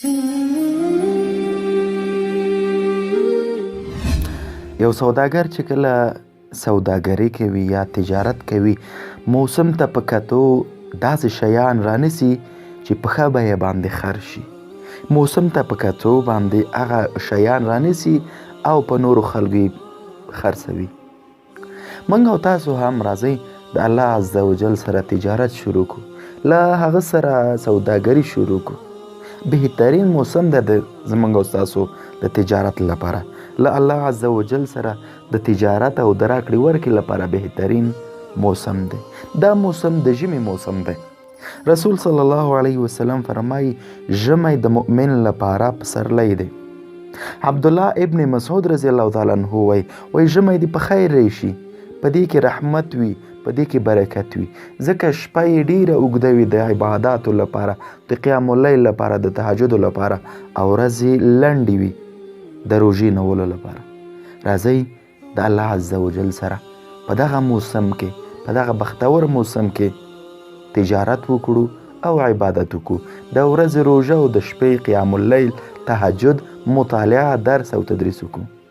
یو سوداګر چې کله سوداګري کوي یا تجارت کوي، موسم ته په کتو داسې شیان رانیسي چې په ښه بیه باندې خرڅ شي. موسم ته په کتو باندې هغه شیان رانیسي او په نورو خلکو یې خرڅوي. موږ او تاسو هم راځئ د الله عز وجل سره تجارت شروع کړو، له هغه سره سوداګري شروع کړو. بهترین موسم دی زموږ او ستاسو د تجارت لپاره. له الله عز وجل سره د تجارت او د راکړې ورکړې لپاره بهترین موسم دی. دا موسم د ژمي موسم دی. رسول صلی الله علیه وسلم فرمایي ژمی د مؤمن لپاره پسرلی دی. عبدالله ابن مسعود رضی الله تعالی عنه وایي ژمی دې په خیر راشي، په دې کې رحمت وي، په دې کې برکت وي، ځکه شپه یې ډیره اوږده وي د عباداتو لپاره، د قیام اللیل لپاره، د تهجدو لپاره، او ورځې لنډې وي د روژې نیولو لپاره. راځئ د الله عز وجل سره په دغه موسم کې، په دغه بختور موسم کې تجارت وکړو او عبادت وکړو. د ورځې روژه او د شپې قیام اللیل، تهجد، مطالعه، درس او تدریس وکړو.